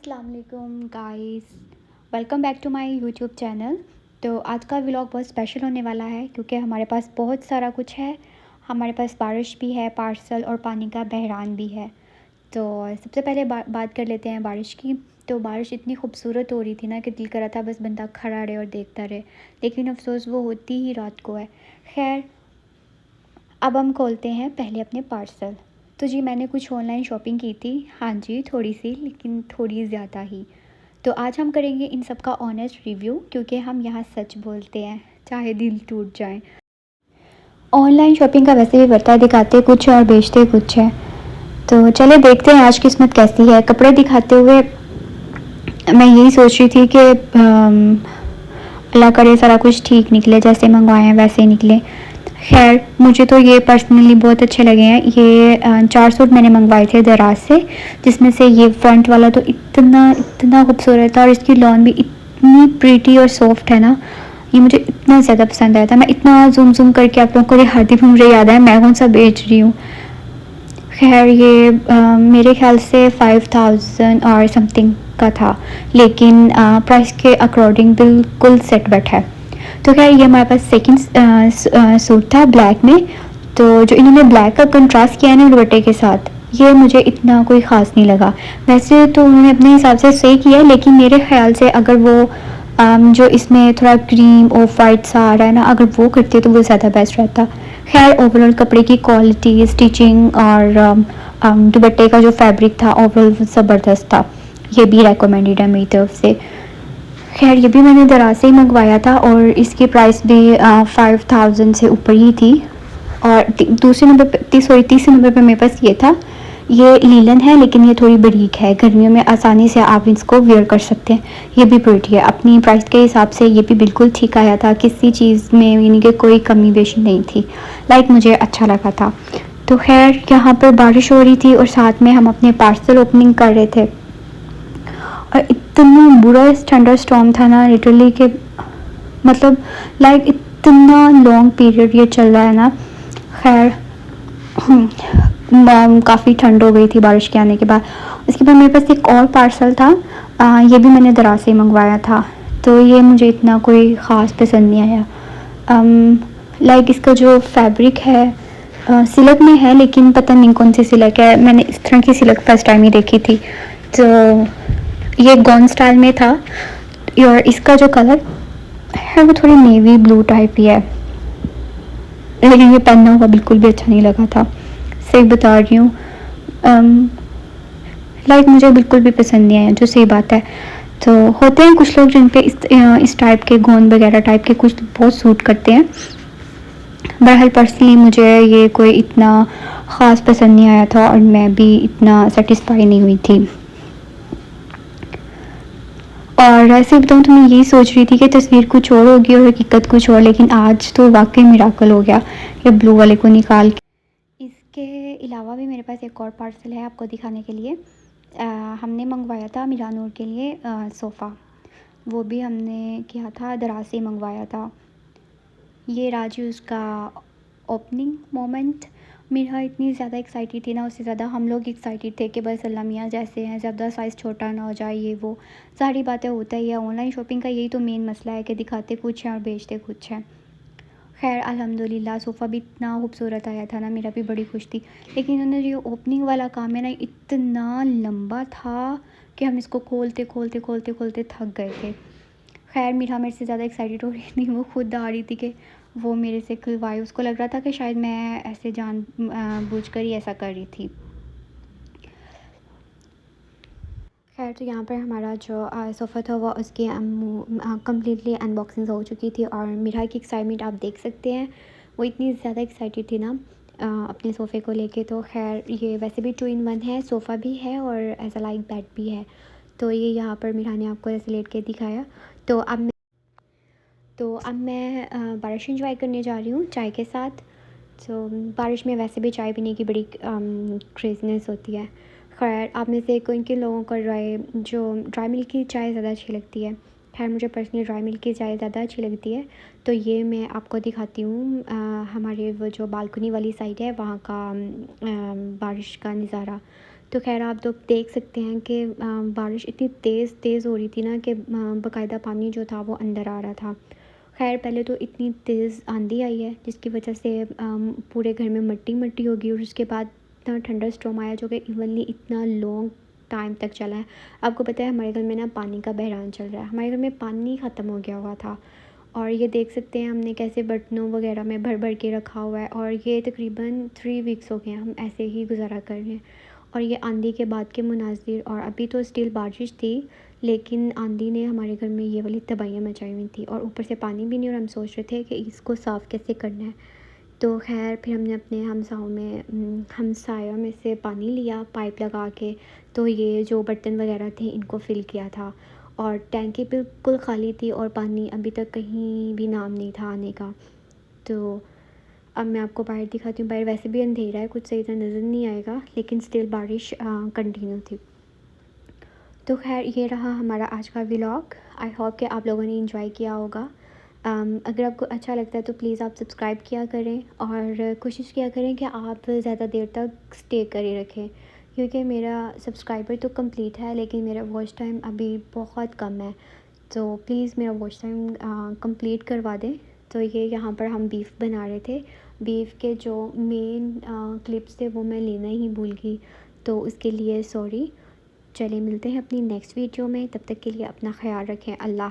अस्सलाम वालेकुम guys, welcome back to my YouTube channel. तो आज का व्लॉग बहुत स्पेशल होने वाला है क्योंकि हमारे पास बहुत सारा कुछ है। हमारे पास बारिश भी है, पार्सल और पानी का बहरान भी है। तो सबसे पहले बात कर लेते हैं बारिश की। तो बारिश इतनी खूबसूरत हो रही थी ना कि दिल कर रहा था बस बंदा खड़ा रहे और देखता रहे, लेकिन अफसोस वो होती ही रात को है। खैर, अब हम खोलते हैं पहले अपने पार्सल। तो जी, मैंने कुछ ऑनलाइन शॉपिंग की थी। हाँ जी, थोड़ी सी, लेकिन थोड़ी ज़्यादा ही। तो आज हम करेंगे इन सब का ऑनेस्ट रिव्यू क्योंकि हम यहाँ सच बोलते हैं चाहे दिल टूट जाए। ऑनलाइन शॉपिंग का वैसे भी बढ़ता है, दिखाते कुछ है और बेचते कुछ है। तो चले देखते हैं आज किस्मत कैसी है। कपड़े दिखाते हुए मैं यही सोच रही थी कि अल्लाह करे सारा कुछ ठीक निकले, जैसे मंगवाए हैं वैसे निकले। खैर, मुझे तो ये पर्सनली बहुत अच्छे लगे हैं। ये 4 सूट मैंने मंगवाए थे दराज से, जिसमें से ये फ्रंट वाला तो इतना इतना खूबसूरत था और इसकी लॉन भी इतनी प्रीटी और सॉफ्ट है ना। ये मुझे इतना ज़्यादा पसंद आया था। मैं इतना जूम जूम करके आप लोगों को दिखाती हूँ, मुझे याद है मैं कौन सा बेच रही हूँ। खैर, ये मेरे ख्याल से 5000 और समथिंग का था, लेकिन प्राइस के अकॉर्डिंग बिल्कुल सेट बैठा है। तो खैर, ये हमारे पास सेकंड सूट था ब्लैक में। तो जो इन्होंने ब्लैक का कंट्रास्ट किया है ना दुपट्टे के साथ, ये मुझे इतना कोई ख़ास नहीं लगा। वैसे तो उन्होंने अपने हिसाब से सही किया, लेकिन मेरे ख्याल से अगर वो जो इसमें थोड़ा क्रीम ऑफ वाइट सा आ रहा है ना, अगर वो करते तो वो ज़्यादा बेस्ट रहता। खैर, ओवरऑल कपड़े की क्वालिटी, स्टिचिंग और दुपट्टे का जो फैब्रिक था ओवरऑल ज़बरदस्त था। ये भी रेकमेंडेड है मेरी तरफ से। खैर, ये भी मैंने दराज से ही मंगवाया था और इसकी प्राइस भी 5000 से ऊपर ही थी। और दूसरे नंबर पे तीसरे नंबर पे मेरे पास ये था। ये लीलन है, लेकिन ये थोड़ी बारीक है, गर्मियों में आसानी से आप इसको वेयर कर सकते हैं। ये भी प्रिटी है, अपनी प्राइस के हिसाब से ये भी बिल्कुल ठीक आया था। किसी चीज़ में यानी कि कोई कमी बेशी नहीं थी। मुझे अच्छा लगा था। तो खैर, यहाँ पर बारिश हो रही थी और साथ में हम अपने पार्सल ओपनिंग कर रहे थे और इतना बुरा थंडर स्टॉर्म था ना, लिटरली के मतलब इतना लॉन्ग पीरियड ये चल रहा है ना। खैर, काफ़ी ठंड हो गई थी बारिश के आने के बाद। उसके बाद मेरे पास एक और पार्सल था। ये भी मैंने दराज से मंगवाया था। तो ये मुझे इतना कोई ख़ास पसंद नहीं आया। इसका जो फैब्रिक है सिल्क में है, लेकिन पता नहीं कौन सी सिल्क है। मैंने इस तरह की सिल्क फर्स्ट टाइम ही देखी थी। तो ये गॉन स्टाइल में था और इसका जो कलर है वो थोड़ी नेवी ब्लू टाइप ही है, लेकिन ये पहनना हुआ बिल्कुल भी अच्छा नहीं लगा था। सही बता रही हूँ। मुझे बिल्कुल भी पसंद नहीं आया, जो सही बात है। तो होते हैं कुछ लोग जिन पे इस टाइप के गोंद वगैरह टाइप के कुछ बहुत सूट करते हैं। बहरहाल, पर्सनली मुझे ये कोई इतना ख़ास पसंद नहीं आया था और मैं भी इतना सेटिस्फाई नहीं हुई थी। और ऐसे बताऊँ तो मैं यही सोच रही थी कि तस्वीर कुछ और होगी और हकीकत कुछ और, लेकिन आज तो वाकई मिराकल हो गया ये ब्लू वाले को निकाल के। इसके अलावा भी मेरे पास एक और पार्सल है आपको दिखाने के लिए। हमने मंगवाया था मीरानूर के लिए सोफ़ा। वो भी हमने किया था, दराज से मंगवाया था। ये राजू उसका ओपनिंग मोमेंट। मीरा इतनी ज़्यादा एक्साइटेड थी ना, उससे ज़्यादा हम लोग एक्साइटेड थे कि बस अल्लाह मियाँ जैसे हैं ज़्यादा साइज़ छोटा ना हो जाए। ये वो सारी बातें होता ही है। ऑनलाइन शॉपिंग का यही तो मेन मसला है कि दिखाते कुछ हैं और बेचते कुछ हैं। खैर, अल्हम्दुलिल्लाह सोफ़ा भी इतना खूबसूरत आया था ना, मेरा भी बड़ी खुश थी। लेकिन उन्होंने जो ओपनिंग वाला काम है ना, इतना लंबा था कि हम इसको खोलते खोलते खोलते खोलते थक गए थे। खैर, मीरा मेरे से ज़्यादा एक्साइटेड हो रही थी, वो खुद आ रही थी कि वो मेरे से खुलवाए। उसको लग रहा था कि शायद मैं ऐसे बूझ कर ही ऐसा कर रही थी। खैर, तो यहाँ पर हमारा जो सोफ़ा था वो उसकी कम्प्लीटली अनबॉक्सिंग हो चुकी थी और मीरा की एक्साइटमेंट आप देख सकते हैं। वो इतनी ज़्यादा एक्साइटेड थी ना अपने सोफ़े को लेके। तो खैर, ये वैसे भी 2 in 1 है, सोफ़ा भी है और एज अ बेड भी है। तो ये यहाँ पर मीरा ने आपको ऐसे लेट के दिखाया। तो अब मैं बारिश इंजॉय करने जा रही हूँ चाय के साथ। तो बारिश में वैसे भी चाय पीने की बड़ी क्रेज़नेस होती है। खैर, आप में से कोई किन लोगों को ड्राई मिल्क की चाय ज़्यादा अच्छी लगती है। खैर, मुझे पर्सनली ड्राई मिल्क की चाय ज़्यादा अच्छी लगती है। तो ये मैं आपको दिखाती हूँ हमारे वो जो बालकनी वाली साइड है वहाँ का बारिश का नज़ारा। तो ख़ैर आप लोग देख सकते हैं कि बारिश इतनी तेज़ तेज़ हो रही थी ना कि बाकायदा पानी जो था वो अंदर आ रहा था। ख़ैर पहले तो इतनी तेज़ आंधी आई है जिसकी वजह से पूरे घर में मिट्टी-मिट्टी हो गई और उसके बाद इतना ठंडा स्टॉर्म आया जो कि इवनली इतना लॉन्ग टाइम तक चला है। आपको पता है हमारे घर में ना पानी का बहरान चल रहा है। हमारे घर में पानी ख़त्म हो गया हुआ था और ये देख सकते हैं हमने कैसे बर्तनों वगैरह में भर-भर के रखा हुआ है और ये तकरीबन 3 वीक्स हो गए हैं हम ऐसे ही गुज़ारा कर रहे हैं। और ये आंधी के बाद के मुनाज़िर और अभी तो स्टिल बारिश थी लेकिन आंधी ने हमारे घर में ये वाली तबाहियाँ मचाई हुई थी और ऊपर से पानी भी नहीं और हम सोच रहे थे कि इसको साफ़ कैसे करना है। तो ख़ैर फिर हमने अपने हमसायों में से पानी लिया पाइप लगा के, तो ये जो बर्तन वगैरह थे इनको फ़िल किया था और टैंकी बिल्कुल ख़ाली थी और पानी अभी तक कहीं भी नाम नहीं था आने का। तो अब मैं आपको बाहर दिखाती हूँ, बाहर वैसे भी अंधेरा है, कुछ सही तरह नज़र नहीं आएगा लेकिन स्टिल बारिश कंटिन्यू थी। तो ख़ैर ये रहा हमारा आज का व्लॉग। आई होप कि आप लोगों ने एंजॉय किया होगा। अगर आपको अच्छा लगता है तो प्लीज़ आप सब्सक्राइब किया करें और कोशिश किया करें कि आप ज़्यादा देर तक स्टे करे रखें क्योंकि मेरा सब्सक्राइबर तो कंप्लीट है लेकिन मेरा वॉच टाइम अभी बहुत कम है। तो प्लीज़ मेरा वॉच टाइम कंप्लीट करवा दें। तो ये यहाँ पर हम बीफ बना रहे थे। बीफ के जो मेन क्लिप्स थे वो मैं लेना ही भूल गई, तो उसके लिए सॉरी। चलिए मिलते हैं अपनी नेक्स्ट वीडियो में, तब तक के लिए अपना ख़्याल रखें। अल्लाह